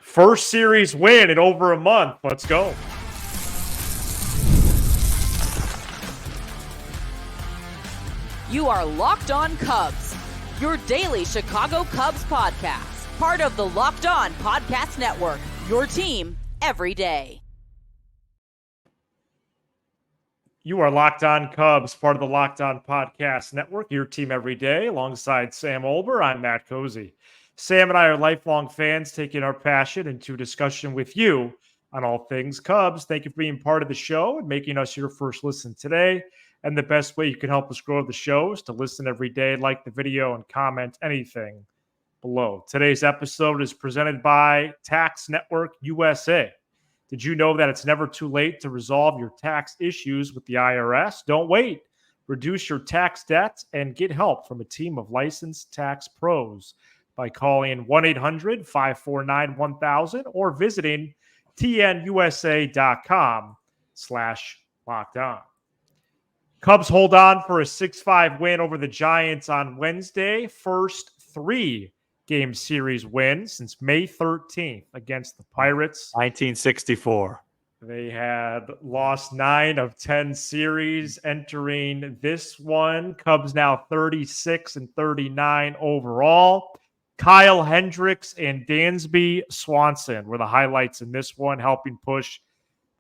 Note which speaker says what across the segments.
Speaker 1: First series win in over a month. Let's go.
Speaker 2: You are Locked On Cubs, your daily Chicago Cubs podcast. Part of the Locked On Podcast Network, your team every day.
Speaker 1: You are Locked On Cubs, part of the Locked On Podcast Network, your team every day. Alongside Sam Olber, I'm Matt Cozy. Sam and I are lifelong fans taking our passion into discussion with you on all things Cubs. Thank you for being part of the show and making us your first listen today. And the best way you can help us grow the show is to listen every day, like the video, and comment anything below. Today's episode is presented by Tax Network USA. Did you know that it's never too late to resolve your tax issues with the IRS? Don't wait. Reduce your tax debt and get help from a team of licensed tax pros by calling 1-800-549-1000 or visiting tnusa.com/lockdown. Cubs hold on for a 6-5 win over the Giants on Wednesday. First three-game series win since May 13th against the Pirates.
Speaker 3: 1964.
Speaker 1: They had lost 9 of 10 series entering this one. Cubs now 36-39 overall. Kyle Hendricks and Dansby Swanson were the highlights in this one, helping push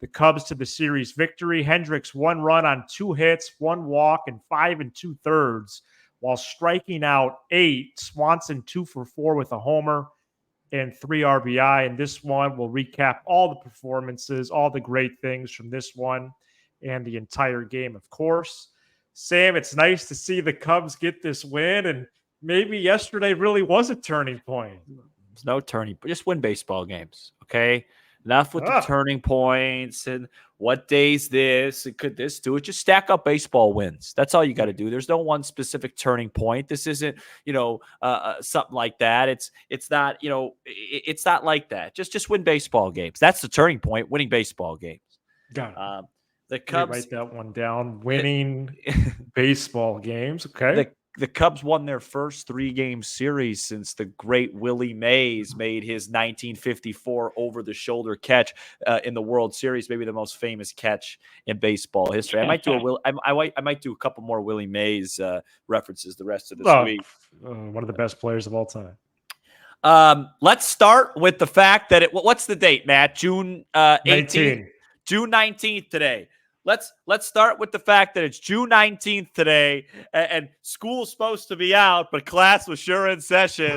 Speaker 1: the Cubs to the series victory. Hendricks 1 run on 2 hits, 1 walk, and 5 2/3, while striking out 8. Swanson 2 for 4 with a homer and 3 RBI. And this one will recap all the performances, all the great things from this one and the entire game, of course. Sam, it's nice to see the Cubs get this win, and maybe yesterday really was a turning point.
Speaker 3: There's no turning, but just win baseball games, okay? Enough with the turning points and what day's this and could this do it. Just stack up baseball wins. That's all you got to do. There's no one specific turning point. This isn't, something like that. It's not, it's not like that. Just win baseball games. That's the turning point, winning baseball games.
Speaker 1: Got it.
Speaker 3: The Cubs,
Speaker 1: write that one down. Winning baseball games. Okay.
Speaker 3: The Cubs won their first 3-game series since the great Willie Mays made his 1954 over-the-shoulder catch in the World Series, maybe the most famous catch in baseball history. I might do I might do a couple more Willie Mays references the rest of this week.
Speaker 1: One of the best players of all time.
Speaker 3: Let's start with the fact that what's the date, Matt? June 18th. June 19th today. Let's start with the fact that it's June 19th today, and school's supposed to be out, but class was sure in session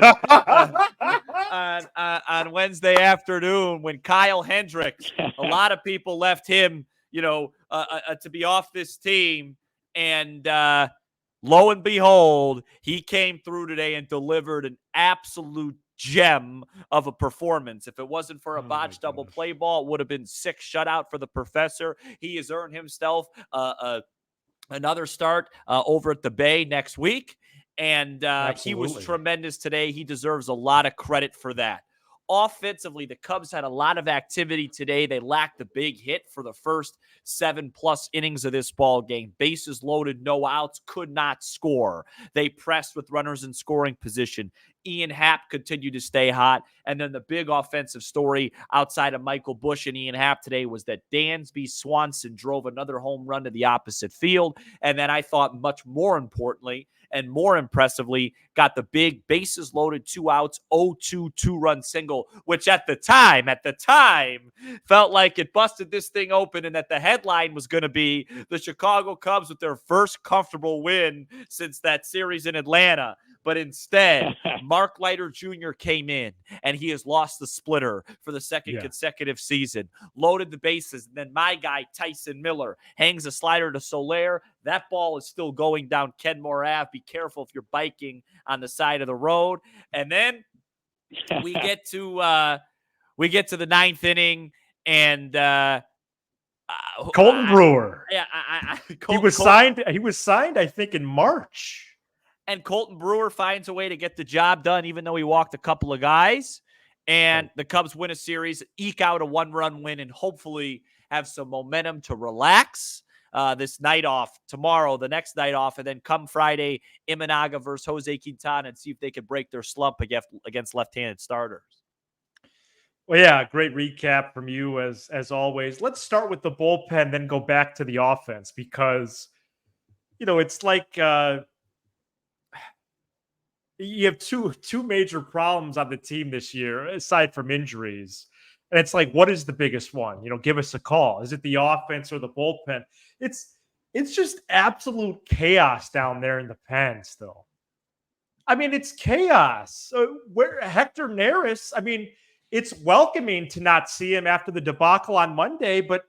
Speaker 3: on Wednesday afternoon when Kyle Hendricks, a lot of people left him, to be off this team, and lo and behold, he came through today and delivered an absolute gem of a performance. If it wasn't for a botched double play ball, it would have been 6 shutout for the professor. He has earned himself another start over at the Bay next week, and he was tremendous today. He deserves a lot of credit for that. Offensively, the Cubs had a lot of activity today. They lacked the big hit for the first 7+ innings of this ball game. Bases loaded, no outs, could not score. They pressed with runners in scoring position. Ian Happ continued to stay hot. And then the big offensive story outside of Michael Busch and Ian Happ today was that Dansby Swanson drove another home run to the opposite field. And then I thought much more importantly and more impressively, got the big bases loaded 2 outs, 0-2 2-run single, which at the time felt like it busted this thing open and that the headline was going to be the Chicago Cubs with their first comfortable win since that series in Atlanta. But instead, Mark Leiter Jr. came in, and he has lost the splitter for the second consecutive season. Loaded the bases, and then my guy, Tyson Miller, hangs a slider to Soler. That ball is still going down Kenmore Ave. Be careful if you're biking on the side of the road. And then we get to the 9th inning, and
Speaker 1: Colton Brewer.
Speaker 3: Yeah,
Speaker 1: he was signed, I think, in March.
Speaker 3: And Colton Brewer finds a way to get the job done, even though he walked a couple of guys. And the Cubs win a series, eke out a 1-run win, and hopefully have some momentum to relax this night off tomorrow, the next night off, and then come Friday, Imanaga versus Jose Quintana, and see if they can break their slump against left-handed starters.
Speaker 1: Well, yeah, great recap from you as always. Let's start with the bullpen, then go back to the offense because it's like you have two major problems on the team this year aside from injuries. And it's like, what is the biggest one? Give us a call. Is it the offense or the bullpen? It's just absolute chaos down there in the pen still. I mean, it's chaos. Where Hector Neris, I mean, it's welcoming to not see him after the debacle on Monday, but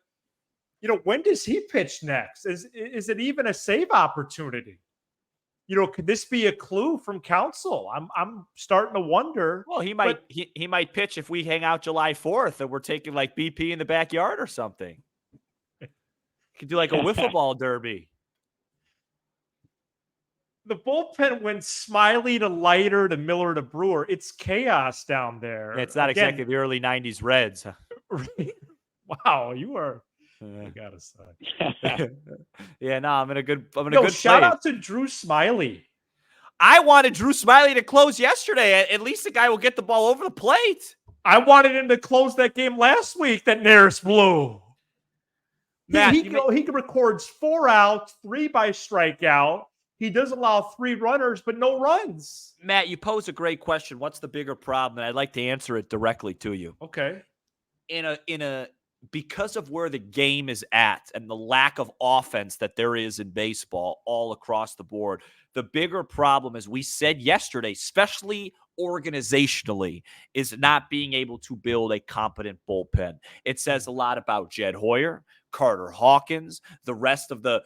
Speaker 1: when does he pitch next? Is it even a save opportunity? Could this be a clue from counsel? I'm starting to wonder.
Speaker 3: Well, he
Speaker 1: but
Speaker 3: might he might pitch if we hang out July 4th and we're taking like BP in the backyard or something. Could do like a wiffle ball derby.
Speaker 1: the bullpen went Smiley to Leiter to Miller to Brewer. It's chaos down there.
Speaker 3: Yeah, it's not exactly the early 90s Reds.
Speaker 1: Wow, you are. I gotta say.
Speaker 3: Yeah, no, I'm in a good
Speaker 1: shout
Speaker 3: place.
Speaker 1: out to Drew Smiley.
Speaker 3: I wanted Drew Smiley to close yesterday. At least the guy will get the ball over the plate.
Speaker 1: I wanted him to close that game last week that Neris blew.
Speaker 3: Matt,
Speaker 1: he records 4 outs, 3 by strikeout. He does allow 3 runners, but no runs.
Speaker 3: Matt, you pose a great question. What's the bigger problem? And I'd like to answer it directly to you.
Speaker 1: Okay.
Speaker 3: Because of where the game is at and the lack of offense that there is in baseball all across the board, the bigger problem, as we said yesterday, especially organizationally, is not being able to build a competent bullpen. It says a lot about Jed Hoyer, Carter Hawkins, the rest of the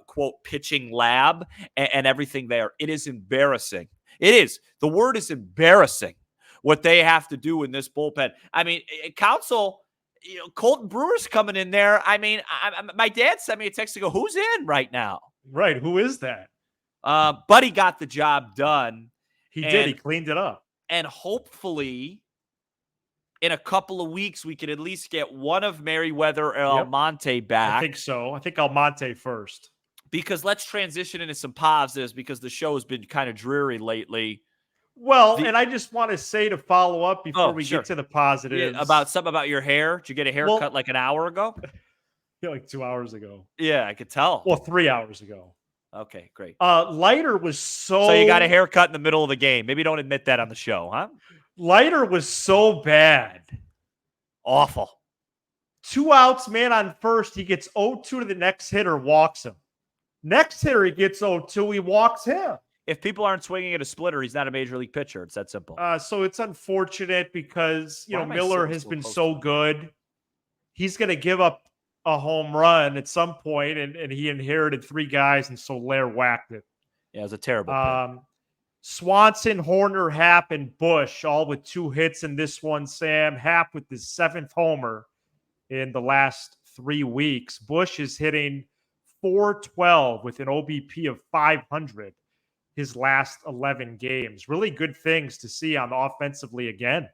Speaker 3: quote pitching lab and everything there. It is embarrassing. It is. The word is embarrassing what they have to do in this bullpen. I mean, counsel, Colton Brewer's coming in there. I mean, my dad sent me a text to go, who's in right now?
Speaker 1: Right. Who is that?
Speaker 3: Buddy got the job done.
Speaker 1: He did. He cleaned it up.
Speaker 3: And hopefully in a couple of weeks, we could at least get one of Merriweather or Almonte back.
Speaker 1: I think so. I think Almonte first.
Speaker 3: Because let's transition into some positives because the show has been kind of dreary lately.
Speaker 1: Well, and I just want to say to follow up before we get to the positives.
Speaker 3: Yeah, about something about your hair. Did you get a haircut like an hour ago?
Speaker 1: Like 2 hours ago.
Speaker 3: Yeah, I could tell.
Speaker 1: Well, 3 hours ago.
Speaker 3: Okay, great.
Speaker 1: Leiter was so
Speaker 3: you got a haircut in the middle of the game. Maybe don't admit that on the show, huh?
Speaker 1: Leiter was so bad.
Speaker 3: Awful.
Speaker 1: 2 outs, man on first. He gets 0-2 to the next hitter, walks him. Next hitter, he gets 0-2, he walks him.
Speaker 3: If people aren't swinging at a splitter, he's not a major league pitcher. It's that simple.
Speaker 1: So it's unfortunate because, Miller has been so good. He's going to give up a home run at some point, and he inherited 3 guys, and Soler whacked it.
Speaker 3: Yeah, it was a terrible pick.
Speaker 1: Swanson, Horner, Happ, and Bush, all with 2 hits in this one, Sam. Happ with his 7th homer in the last 3 weeks. Bush is hitting .412 with an OBP of 500 his last 11 games. Really good things to see on the offensively again.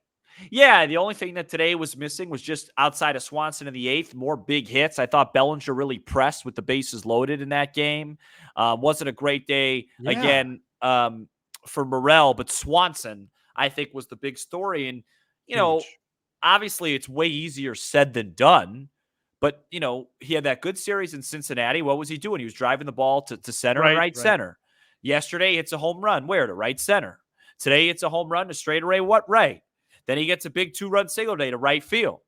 Speaker 3: Yeah, the only thing that today was missing was just outside of Swanson in the 8th, more big hits. I thought Bellinger really pressed with the bases loaded in that game. Wasn't a great day again for Morel, but Swanson, I think, was the big story. And, obviously it's way easier said than done. But, he had that good series in Cincinnati. What was he doing? He was driving the ball to center and right center. Yesterday, it's a home run. Where? To right center. Today, it's a home run to straightaway right. Then he gets a big 2-run single day to right field.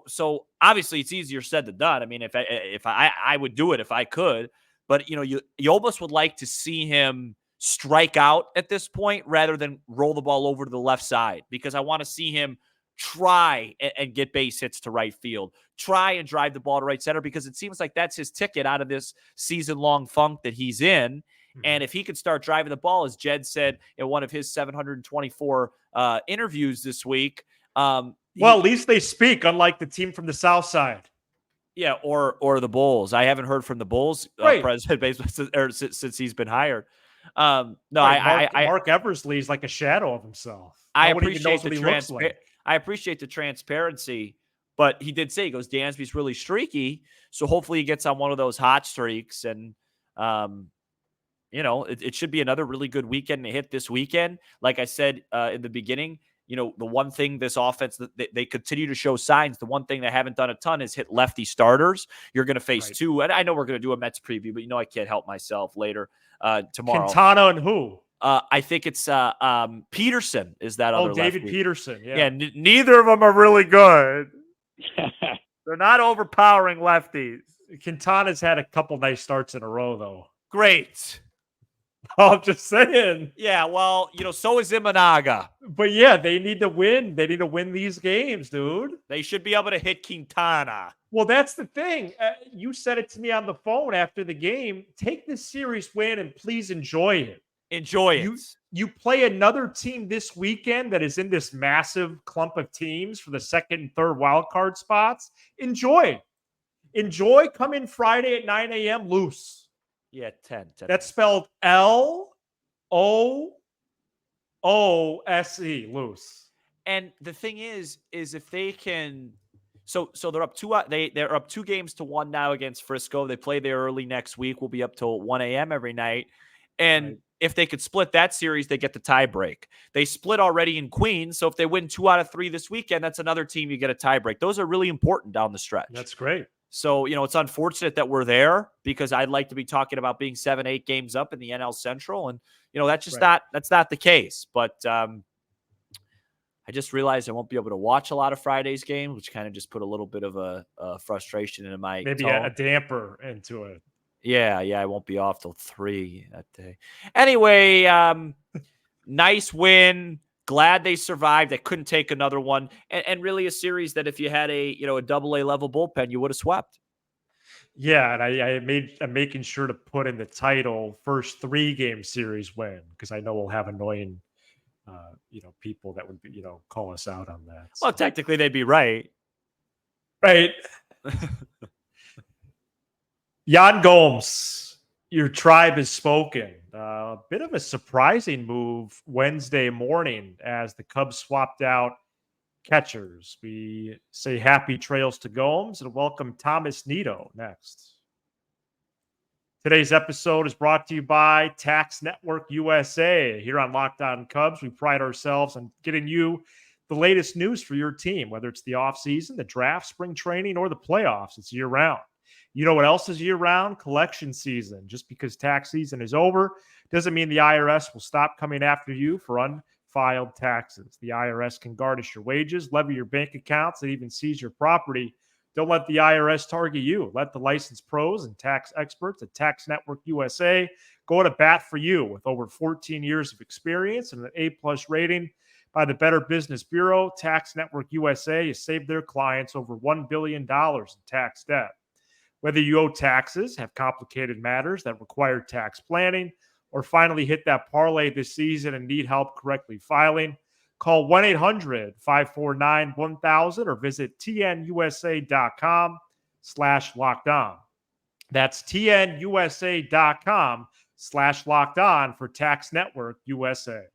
Speaker 3: So obviously it's easier said than done. I mean, if I would do it if I could. But, you almost would like to see him strike out at this point rather than roll the ball over to the left side because I want to see him try and get base hits to right field, try and drive the ball to right center because it seems like that's his ticket out of this season-long funk that he's in. And if he could start driving the ball, as Jed said in one of his 724 interviews this week.
Speaker 1: At least they speak, unlike the team from the South Side.
Speaker 3: Yeah, or the Bulls. I haven't heard from the Bulls president since he's been hired.
Speaker 1: Mark Eversley is like a shadow of himself.
Speaker 3: I appreciate the transparency, but he did say, he goes, Dansby's really streaky, so hopefully he gets on one of those hot streaks and it should be another really good weekend to hit this weekend. Like I said in the beginning, the one thing this offense that they continue to show signs, the one thing they haven't done a ton is hit lefty starters. You're going to face two, and I know we're going to do a Mets preview, but I can't help myself later tomorrow.
Speaker 1: Quintana and who?
Speaker 3: I think it's Peterson is that other
Speaker 1: David
Speaker 3: lefty.
Speaker 1: Peterson.
Speaker 3: Yeah, neither of them are really good. They're not overpowering lefties.
Speaker 1: Quintana's had a couple nice starts in a row, though.
Speaker 3: Great.
Speaker 1: I'm just saying.
Speaker 3: Yeah, well, so is Imanaga.
Speaker 1: But yeah, they need to win. They need to win these games, dude.
Speaker 3: They should be able to hit Quintana.
Speaker 1: Well, that's the thing. You said it to me on the phone after the game. Take this series win and please enjoy it.
Speaker 3: Enjoy it.
Speaker 1: You play another team this weekend that is in this massive clump of teams for the second and third wild card spots. Enjoy. Come in Friday at 9 a.m. loose.
Speaker 3: Yeah, 10.
Speaker 1: That's spelled Loose. Loose.
Speaker 3: And the thing is if they can, so they're up they're up 2-1 now against Frisco. They play there early next week. We'll be up till 1 a.m. every night. And if they could split that series, they get the tie break. They split already in Queens. So if they win 2 out of 3 this weekend, that's another team you get a tie break. Those are really important down the stretch.
Speaker 1: That's great.
Speaker 3: So, it's unfortunate that we're there because I'd like to be talking about being 7-8 games up in the NL Central. And, that's just that's not the case. But I just realized I won't be able to watch a lot of Friday's games, which kind of just put a little bit of a frustration into my
Speaker 1: maybe
Speaker 3: tone.
Speaker 1: a damper into it.
Speaker 3: Yeah, I won't be off till 3 that day. Anyway, nice win. Glad they survived. They couldn't take another one. And really a series that if you had a AA level bullpen, you would have swept.
Speaker 1: Yeah, and I'm making sure to put in the title first 3-game series win because I know we'll have annoying people that would call us out on that.
Speaker 3: Well, technically they'd be right.
Speaker 1: Right. Yan Gomes, your tribe has spoken. A bit of a surprising move Wednesday morning as the Cubs swapped out catchers. We say happy trails to Gomes and welcome Thomas Nido next. Today's episode is brought to you by Tax Network USA. Here on Locked On Cubs, we pride ourselves on getting you the latest news for your team, whether it's the offseason, the draft, spring training, or the playoffs. It's year-round. You know what else is year-round? Collection season. Just because tax season is over doesn't mean the IRS will stop coming after you for unfiled taxes. The IRS can garnish your wages, levy your bank accounts, and even seize your property. Don't let the IRS target you. Let the licensed pros and tax experts at Tax Network USA go to bat for you. With over 14 years of experience and an A-plus rating by the Better Business Bureau, Tax Network USA has saved their clients over $1 billion in tax debt. Whether you owe taxes, have complicated matters that require tax planning, or finally hit that parlay this season and need help correctly filing, call 1-800-549-1000 or visit tnusa.com/lockedon. That's tnusa.com/lockedon for Tax Network USA.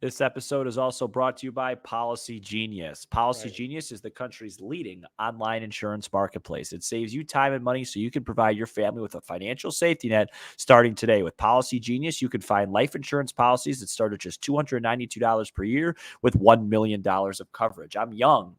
Speaker 3: This episode is also brought to you by Policy Genius. Policy Genius is the country's leading online insurance marketplace. It saves you time and money so you can provide your family with a financial safety net starting today. With Policy Genius, you can find life insurance policies that start at just $292 per year with $1 million of coverage. I'm young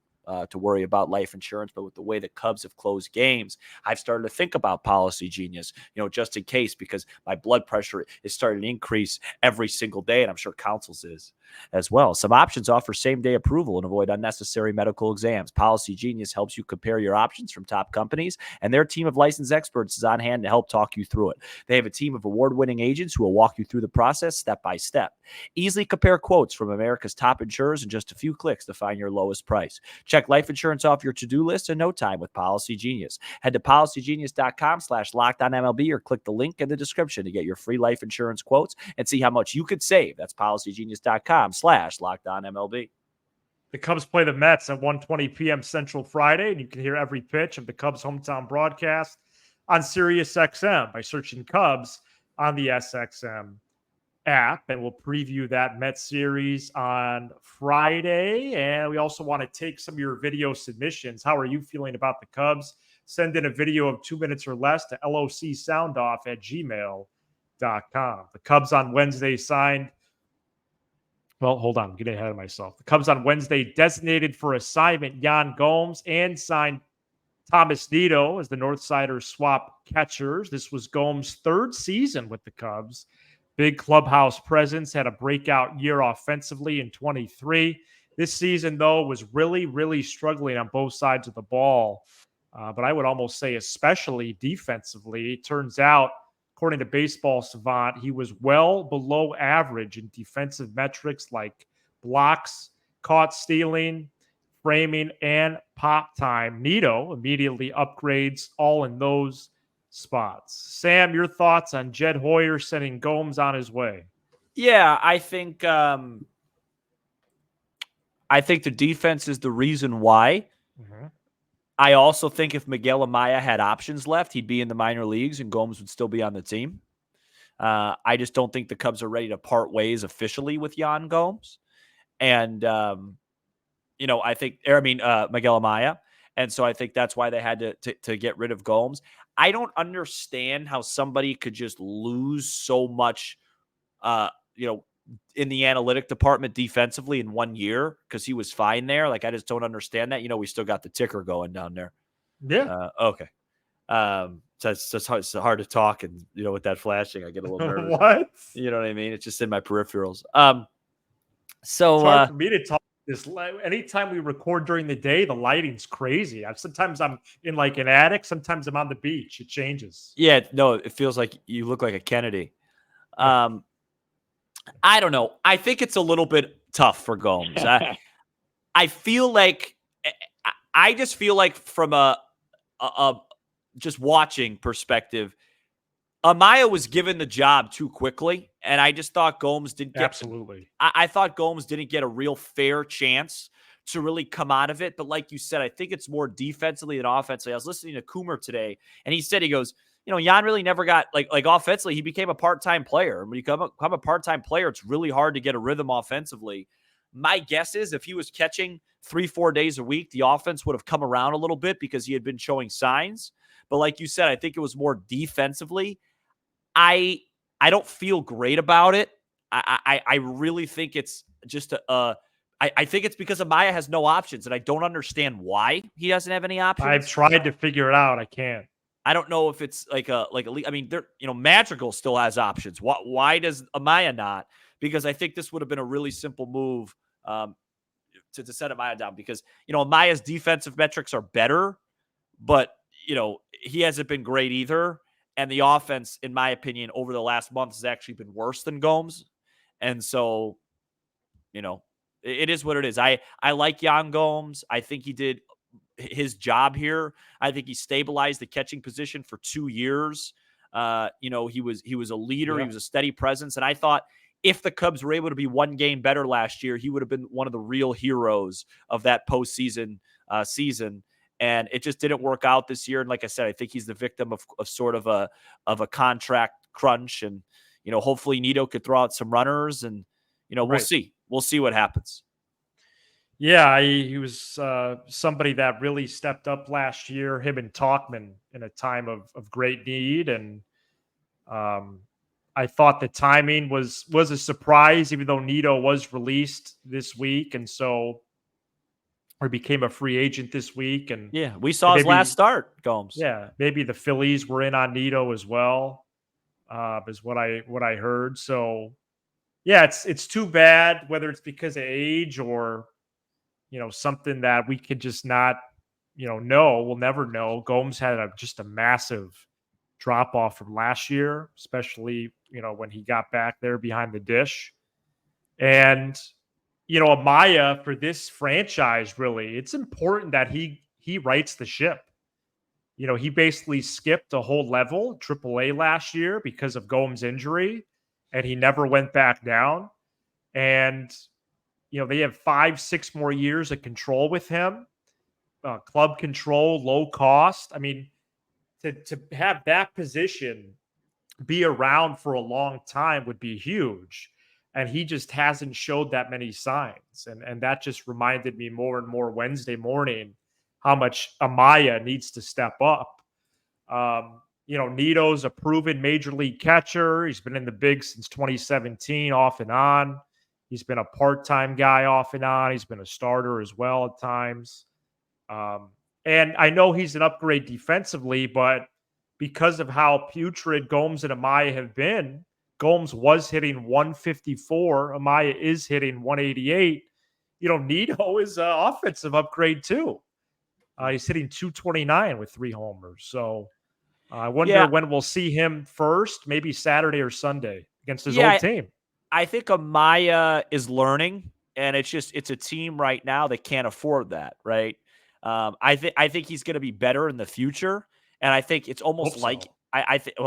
Speaker 3: to worry about life insurance, but with the way the Cubs have closed games, I've started to think about Policy Genius, just in case, because my blood pressure is starting to increase every single day, and I'm sure Council's is as well. Some options offer same-day approval and avoid unnecessary medical exams. Policy Genius helps you compare your options from top companies, and their team of licensed experts is on hand to help talk you through it. They have a team of award-winning agents who will walk you through the process step by step. Easily compare quotes from America's top insurers in just a few clicks to find your lowest price. Check life insurance off your to-do list in no time with Policy Genius. Head to policygenius.com/lockedonmlb or click the link in the description to get your free life insurance quotes and see how much you could save. That's policygenius.com/lockedonmlb.
Speaker 1: The Cubs play the Mets at 1:20 p.m. Central Friday, and you can hear every pitch of the Cubs hometown broadcast on SiriusXM by searching Cubs on the SXM app, and we'll preview that Mets series on Friday. And we also want to take some of your video submissions. How are you feeling about the Cubs? Send in a video of 2 minutes or less to locsoundoff@gmail.com. The Cubs on Wednesday signed Well, hold on. I'm getting ahead of myself. The Cubs on Wednesday designated for assignment Yan Gomes and signed Thomas Nido as the Northsiders swap catchers. This was Gomes' third season with the Cubs. Big clubhouse presence, had a breakout year offensively in 23. This season, though, was really, really struggling on both sides of the ball. But I would almost say, especially defensively. It turns out, according to Baseball Savant, he was well below average in defensive metrics like blocks, caught stealing, framing, and pop time. Nito immediately upgrades all in those spots. Sam, your thoughts on Jed Hoyer sending Gomes on his way?
Speaker 3: Yeah, I think the defense is the reason why.
Speaker 1: Mm-hmm.
Speaker 3: I also think if Miguel Amaya had options left, he'd be in the minor leagues and Gomes would still be on the team. I just don't think the Cubs are ready to part ways officially with Yan Gomes. And, Miguel Amaya. And so I think that's why they had to get rid of Gomes. I don't understand how somebody could just lose so much, in the analytic department defensively in 1 year because he was fine there. Like, I just don't understand that. We still got the ticker going down there.
Speaker 1: Yeah.
Speaker 3: Okay. So it's hard to talk. And, with that flashing, I get a little nervous.
Speaker 1: What?
Speaker 3: You know what I mean? It's just in my peripherals.
Speaker 1: It's hard for me to talk this. Anytime we record during the day, the lighting's crazy. Sometimes I'm in like an attic. Sometimes I'm on the beach. It changes.
Speaker 3: Yeah, no, it feels like you look like a Kennedy. I don't know. I think it's a little bit tough for Gomes. I feel like I just feel like from a just watching perspective, Amaya was given the job too quickly, and I just thought Gomes didn't get
Speaker 1: absolutely.
Speaker 3: I thought Gomes didn't get a real fair chance to really come out of it. But like you said, I think it's more defensively than offensively. I was listening to Coomer today, and he said, he goes, Yan really never got like offensively. He became a part-time player. And when you become a part-time player, it's really hard to get a rhythm offensively. My guess is if he was catching 3-4 days a week, the offense would have come around a little bit because he had been showing signs. But like you said, I think it was more defensively. I don't feel great about it. I really think it's just I think it's because Amaya has no options, and I don't understand why he doesn't have any options.
Speaker 1: I've tried to figure it out. I can't.
Speaker 3: I don't know if it's like a I mean, Madrigal still has options. Why does Amaya not? Because I think this would have been a really simple move to set Amaya down because, Amaya's defensive metrics are better, but, he hasn't been great either. And the offense, in my opinion, over the last month has actually been worse than Gomes. And so, it is what it is. I like Yan Gomes. I think he did his job here. I think he stabilized the catching position for 2 years. He was a leader. Yeah. He was a steady presence. And I thought if the Cubs were able to be one game better last year, he would have been one of the real heroes of that postseason season. And it just didn't work out this year. And like I said, I think he's the victim of sort of a contract crunch. And, hopefully Nido could throw out some runners and, we'll
Speaker 1: right.
Speaker 3: see. We'll see what happens.
Speaker 1: Yeah, he was somebody that really stepped up last year, him and Talkman in a time of great need. And I thought the timing was a surprise, even though Nido was released this week. And so or became a free agent this week. And
Speaker 3: yeah, we saw his last start, Gomes.
Speaker 1: Yeah, maybe the Phillies were in on Nido as well, is what I heard. So yeah, it's too bad, whether it's because of age or something that we could just not know. We'll never know. Gomes had just a massive drop off from last year, especially when he got back there behind the dish. And Amaya, for this franchise, really, it's important that he rights the ship. He basically skipped a whole level, AAA last year because of Gomes' injury, and he never went back down. And, they have 5-6 more years of control with him, club control, low cost. I mean, to have that position be around for a long time would be huge. And he just hasn't showed that many signs. And that just reminded me more and more Wednesday morning how much Amaya needs to step up. Nido's a proven major league catcher. He's been in the big since 2017, off and on. He's been a part-time guy off and on. He's been a starter as well at times. And I know he's an upgrade defensively, but because of how putrid Gomes and Amaya have been, Gomes was hitting 154. Amaya is hitting 188. Nito is an offensive upgrade too. He's hitting 229 with 3 homers. So I wonder when we'll see him first, maybe Saturday or Sunday against his old team.
Speaker 3: I think Amaya is learning, and it's a team right now that can't afford that, right? I think he's going to be better in the future, and I think it's almost like I think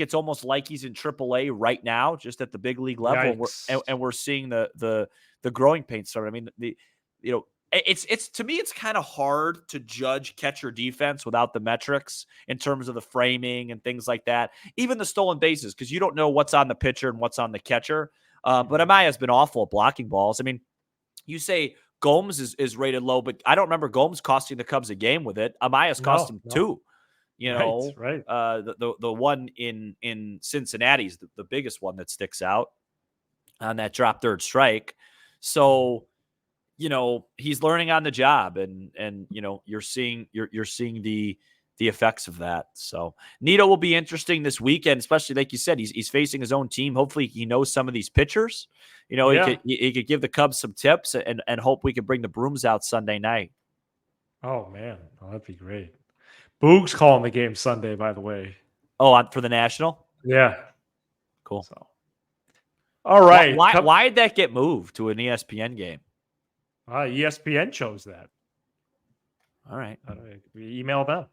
Speaker 3: it's almost like he's in AAA right now, just at the big league level, and we're seeing the growing pains start. I mean, it's to me, it's kind of hard to judge catcher defense without the metrics in terms of the framing and things like that. Even the stolen bases, because you don't know what's on the pitcher and what's on the catcher. But Amaya's been awful at blocking balls. I mean, you say Gomes is rated low, but I don't remember Gomes costing the Cubs a game with it. Amaya's cost him 2.
Speaker 1: Right.
Speaker 3: The one in Cincinnati is the biggest one that sticks out on that drop third strike. So, he's learning on the job, and you're seeing the effects of that. So Nito will be interesting this weekend, especially like you said, he's facing his own team. Hopefully he knows some of these pitchers. He could give the Cubs some tips and hope we could bring the brooms out Sunday night.
Speaker 1: Oh man, that'd be great. Boog's calling the game Sunday, by the way.
Speaker 3: Oh, for the National?
Speaker 1: Yeah.
Speaker 3: Cool.
Speaker 1: So, all right.
Speaker 3: Why did that get moved to an ESPN game?
Speaker 1: ESPN chose that.
Speaker 3: All right.
Speaker 1: We email them.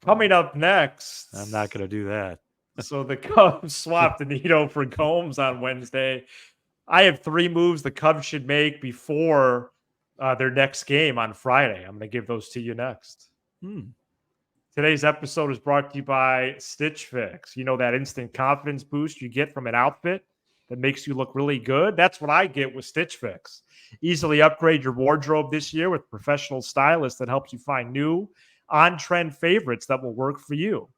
Speaker 1: Coming up next.
Speaker 3: I'm not going to do that.
Speaker 1: So the Cubs swapped Nito for Gomes on Wednesday. I have 3 moves the Cubs should make before their next game on Friday. I'm going to give those to you next. Today's episode is brought to you by Stitch Fix. That instant confidence boost you get from an outfit that makes you look really good? That's what I get with Stitch Fix. Easily upgrade your wardrobe this year with professional stylists that helps you find new, on-trend favorites that will work for you.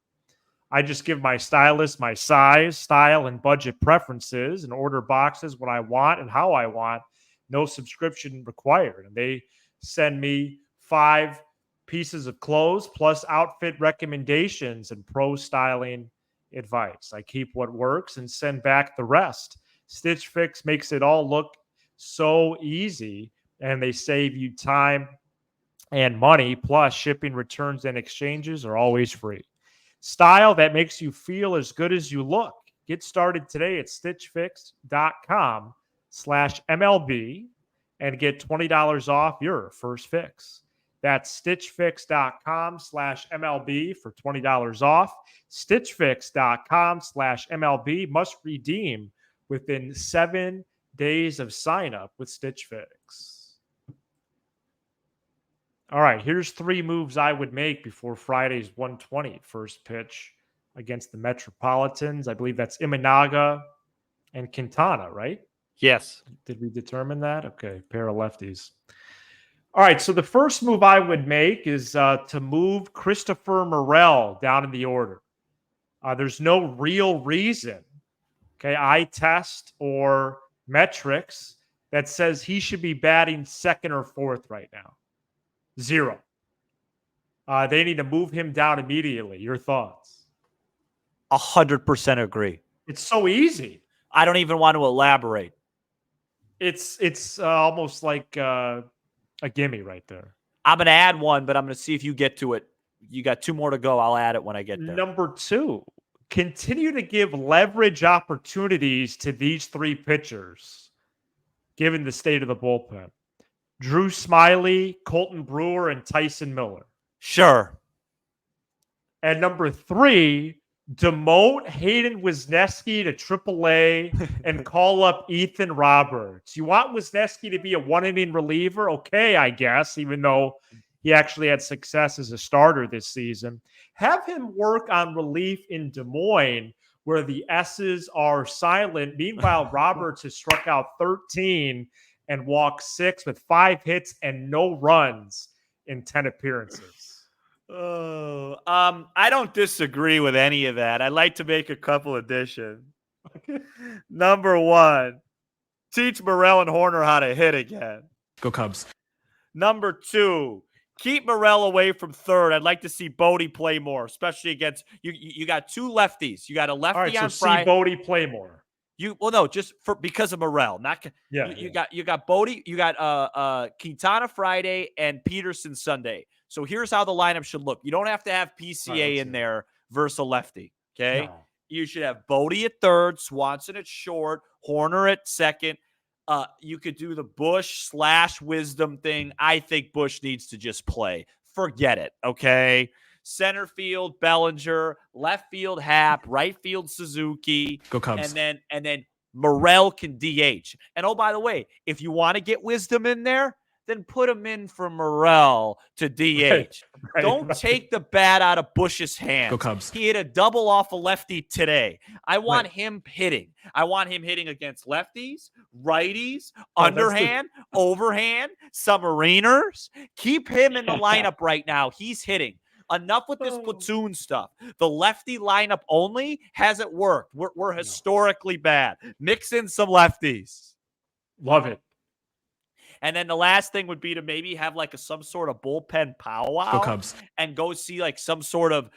Speaker 1: I just give my stylist my size, style, and budget preferences and order boxes what I want and how I want. No subscription required. And they send me 5 pieces of clothes plus outfit recommendations and pro styling advice. I keep what works and send back the rest. Stitch Fix makes it all look so easy, and they save you time and money. Plus, shipping, returns, and exchanges are always free. Style that makes you feel as good as you look. Get started today at stitchfix.com/MLB and get $20 off your first fix. That's stitchfix.com/MLB for $20 off. Stitchfix.com/MLB must redeem within 7 days of sign up with Stitch Fix. All right, here's 3 moves I would make before Friday's 1:20 first pitch against the Metropolitans. I believe that's Imanaga and Quintana, right?
Speaker 3: Yes.
Speaker 1: Did we determine that? Okay, pair of lefties. All right, so the first move I would make is to move Christopher Morel down in the order. There's no real reason, eye test or metrics that says he should be batting 2nd or 4th right now. 0. They need to move him down immediately. Your thoughts?
Speaker 3: 100% agree.
Speaker 1: It's so easy.
Speaker 3: I don't even want to elaborate.
Speaker 1: It's almost like a gimme right there.
Speaker 3: I'm going to add one, but I'm going to see if you get to it. You got 2 more to go. I'll add it when I get there.
Speaker 1: Number 2, continue to give leverage opportunities to these 3 pitchers, given the state of the bullpen. Drew Smiley, Colton Brewer, and Tyson Miller.
Speaker 3: Sure.
Speaker 1: And number 3, demote Hayden Wisniewski to AAA and call up Ethan Roberts. You want Wisniewski to be a 1-inning reliever? Okay, I guess, even though he actually had success as a starter this season. Have him work on relief in Des Moines, where the S's are silent. Meanwhile, Roberts has struck out 13 and walked 6 with 5 hits and no runs in 10 appearances.
Speaker 3: I don't disagree with any of that. I'd like to make a couple additions. Number 1, teach Morel and Horner how to hit again.
Speaker 4: Go Cubs.
Speaker 3: Number 2, keep Morel away from third. I'd like to see Bodie play more, especially against you. You got 2 lefties. You got a lefty
Speaker 1: All right,
Speaker 3: on
Speaker 1: so
Speaker 3: Friday.
Speaker 1: see Bodie play more.
Speaker 3: Just because of Morel. Not
Speaker 1: Yeah,
Speaker 3: you got Bodie, you got Quintana Friday and Peterson Sunday. So here's how the lineup should look. You don't have to have PCA in there versus a lefty. Okay.
Speaker 1: No.
Speaker 3: You should have Bodie at third, Swanson at short, Horner at second. You could do the Bush/Wisdom thing. I think Bush needs to just play. Forget it. Okay. Center field, Bellinger. Left field, Happ. Right field, Suzuki.
Speaker 4: Go Cubs.
Speaker 3: And then Morel can DH. And oh, by the way, if you want to get Wisdom in there, then put him in for Morel to DH. Don't take the bat out of Bush's hands.
Speaker 4: Go Cubs.
Speaker 3: He hit a double off a lefty today. I want him hitting. I want him hitting against lefties, righties, underhand, overhand, submariners. Keep him in the lineup right now. He's hitting. Enough with this platoon stuff. The lefty lineup only hasn't worked. We're historically bad. Mix in some lefties.
Speaker 1: Love it.
Speaker 3: And then the last thing would be to maybe have like some sort of bullpen powwow.
Speaker 4: Go Cubs.
Speaker 3: And go see like some sort of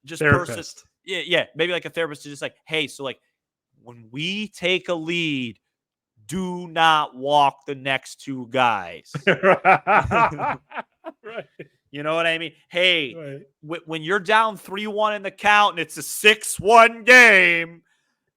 Speaker 3: just
Speaker 1: Therapist.
Speaker 3: person. Yeah, maybe like a therapist to just like, hey, so like when we take a lead, do not walk the next 2 guys.
Speaker 1: Right.
Speaker 3: You know what I mean? Hey, when you're down 3-1 in the count and it's a 6-1 game,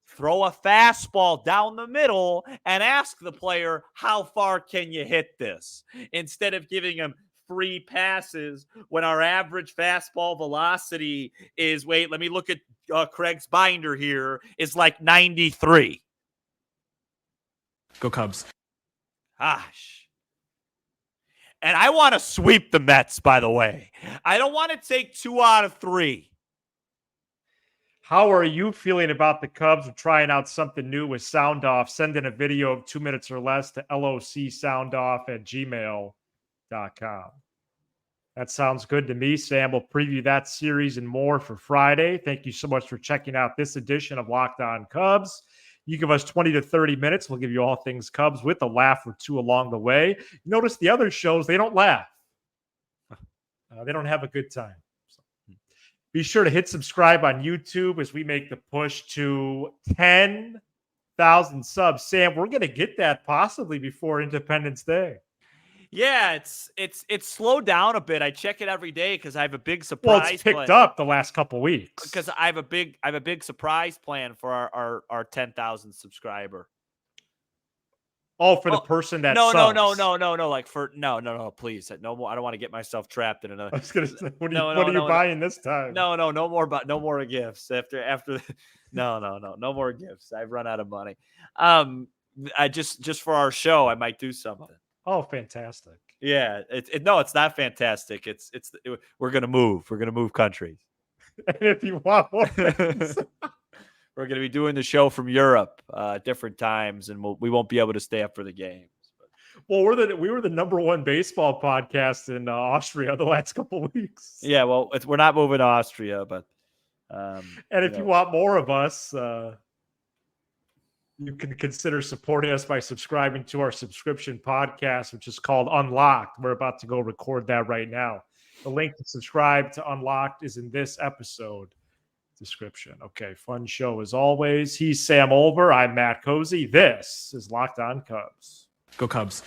Speaker 3: throw a fastball down the middle and ask the player, how far can you hit this? Instead of giving him free passes when our average fastball velocity is, wait, let me look at Craig's binder here, is like 93.
Speaker 4: Go Cubs.
Speaker 3: Gosh. And I want to sweep the Mets, by the way. I don't want to take 2 out of 3.
Speaker 1: How are you feeling about the Cubs trying out something new with Sound Off? Send in a video of 2 minutes or less to locsoundoff@gmail.com. That sounds good to me. Sam will preview that series and more for Friday. Thank you so much for checking out this edition of Locked On Cubs. You give us 20 to 30 minutes. We'll give you all things Cubs with a laugh or 2 along the way. Notice the other shows, they don't laugh. They don't have a good time. So be sure to hit subscribe on YouTube as we make the push to 10,000 subs. Sam, we're going to get that possibly before Independence Day.
Speaker 3: Yeah, it's slowed down a bit. I check it every day because I have a big surprise.
Speaker 1: Well, it's picked up the last couple weeks
Speaker 3: because I have a big surprise plan for our 10,000 subscriber.
Speaker 1: Oh, for the person that
Speaker 3: no,
Speaker 1: subs.
Speaker 3: no. Like for no, please, no more. I don't want to get myself trapped in another.
Speaker 1: I was gonna say, what are you buying this time?
Speaker 3: No more gifts after. No more gifts. I've run out of money. I just for our show, I might do something.
Speaker 1: Oh, fantastic!
Speaker 3: Yeah, it's not fantastic. We're gonna move. We're gonna move countries.
Speaker 1: And if you want more things.
Speaker 3: We're going to be doing the show from Europe different times, and we won't be able to stay up for the games.
Speaker 1: Well, we were the number 1 baseball podcast in Austria the last couple of weeks.
Speaker 3: Yeah, well, we're not moving to Austria, but
Speaker 1: and if you want more of us, you can consider supporting us by subscribing to our subscription podcast, which is called Unlocked. We're about to go record that right now. The link to subscribe to Unlocked is in this episode description. Okay, fun show as always. He's Sam Olver. I'm Matt Cozy. This is Locked On Cubs.
Speaker 4: Go Cubs.